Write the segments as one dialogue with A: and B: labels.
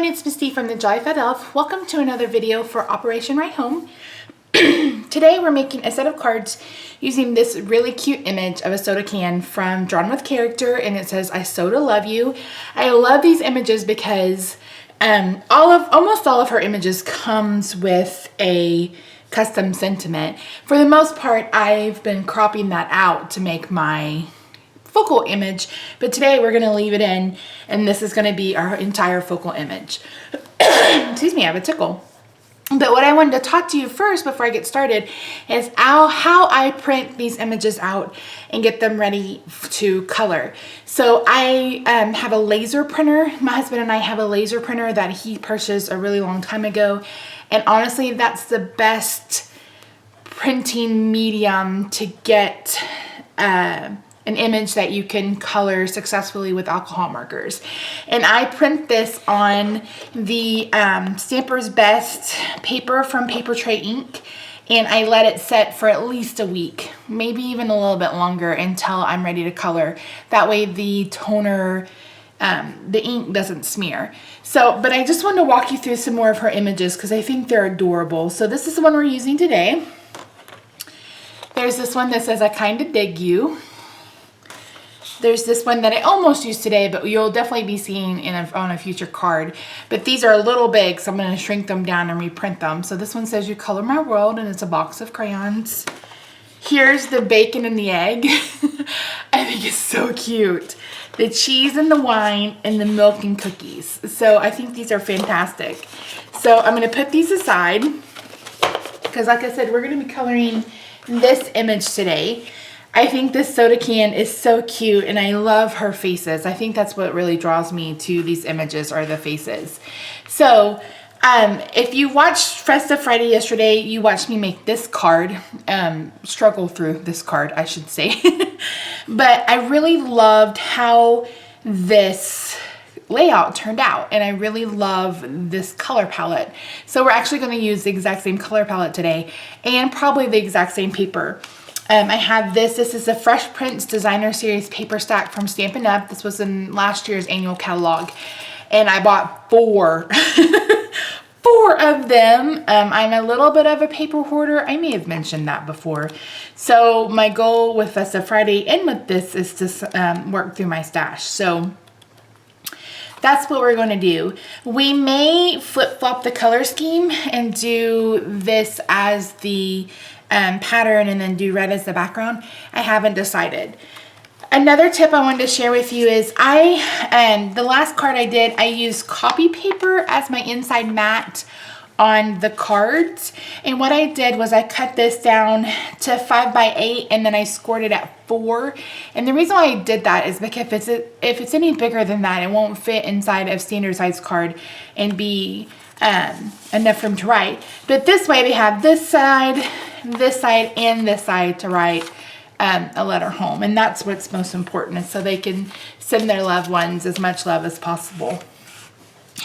A: it's Misty from TheJollyFatElf. Welcome to another video for Operation Right Home. Today we're making a set of cards using this really cute image of a soda can from Drawn with Character, and it says, "I soda love you." I love these images because almost all of her images comes with a custom sentiment. For the most part, I've been cropping that out to make my focal image, but today we're going to leave it in, and this is going to be our entire focal image. Excuse me, I have a tickle. But what I wanted to talk to you first before I get started is how I print these images out and get them ready to color. So I have a laser printer. My husband and I have a laser printer that he purchased a really long time ago, and honestly that's the best printing medium to get an image that you can color successfully with alcohol markers. And I print this on the Stamper's Best paper from Paper Tray Ink, and I let it set for at least a week, maybe even a little bit longer, until I'm ready to color. That way the toner, the ink doesn't smear. So, but I just wanted to walk you through some more of her images because I think they're adorable. So this is the one we're using today. There's this one that says, "I kinda dig you." There's this one that I almost used today, but you'll definitely be seeing on a future card. But these are a little big, so I'm going to shrink them down and reprint them. So this one says, "You color my world," and it's a box of crayons. Here's the bacon and the egg. I think it's so cute. The cheese and the wine and the milk and cookies. So I think these are fantastic. So I'm going to put these aside because, like I said, we're going to be coloring this image today. I think this soda can is so cute, and I love her faces. I think that's what really draws me to these images, are the faces. So if you watched Krista Friday yesterday, you watched me make this card, struggle through this card, I should say. But I really loved how this layout turned out, and I really love this color palette. So we're actually going to use the exact same color palette today, and probably the exact same paper. I have this is a Fresh Prints Designer Series paper stack from Stampin' Up. This was in last year's annual catalog, and I bought four of them. I'm a little bit of a paper hoarder. I may have mentioned that before. So my goal with Festa Friday and with this is to work through my stash. So that's what we're going to do. We may flip-flop the color scheme and do this as the pattern and then do red as the background. I haven't decided. Another tip I wanted to share with you is the last card I did, I used copy paper as my inside mat on the cards, and what I did was I cut this down to 5 by 8 and then I scored it at 4. And the reason why I did that is because if it's any bigger than that, it won't fit inside of standard size card and be enough room to write. But this way we have this side, and this side to write a letter home, and that's what's most important, is so they can send their loved ones as much love as possible.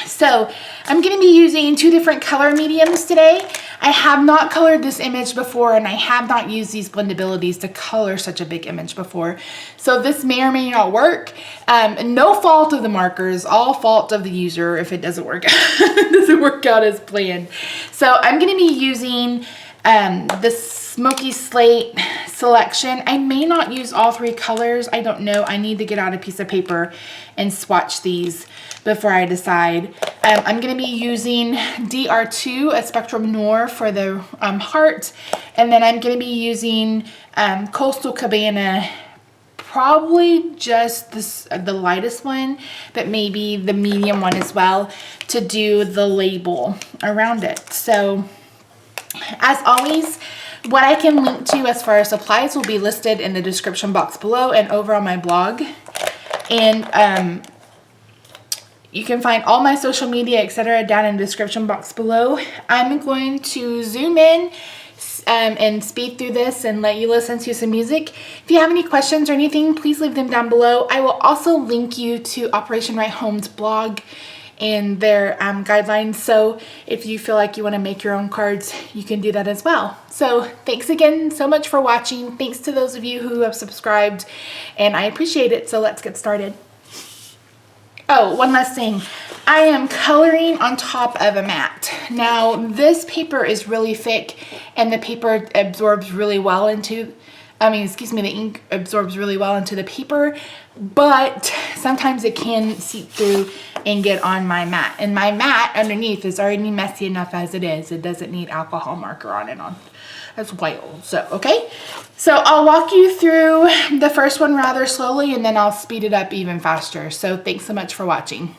A: So I'm going to be using 2 different color mediums today. I have not colored this image before, and I have not used these blendabilities to color such a big image before. So this may or may not work. No fault of the markers, all fault of the user if it doesn't work out as planned. So I'm going to be using the Smoky Slate selection. I may not use all 3 colors. I don't know. I need to get out a piece of paper and swatch these before I decide. I'm going to be using DR2, a Spectrum Noir, for the heart, and then I'm going to be using Coastal Cabana, probably just the lightest one, but maybe the medium one as well, to do the label around it. So as always, what I can link to as far as supplies will be listed in the description box below and over on my blog. And you can find all my social media, etc., down in the description box below. I'm going to zoom in and speed through this and let you listen to some music. If you have any questions or anything, please leave them down below. I will also link you to Operation Right Home's blog and their guidelines. So if you feel like you want to make your own cards, you can do that as well. So thanks again so much for watching. Thanks to those of you who have subscribed, and I appreciate it. So let's get started. Oh, one last thing. I am coloring on top of a mat. Now, this paper is really thick and the paper absorbs really well into, the ink absorbs really well into the paper, but sometimes it can seep through and get on my mat. And my mat underneath is already messy enough as it is. It doesn't need alcohol marker on it That's wild. So, okay. So I'll walk you through the first one rather slowly and then I'll speed it up even faster. So thanks so much for watching.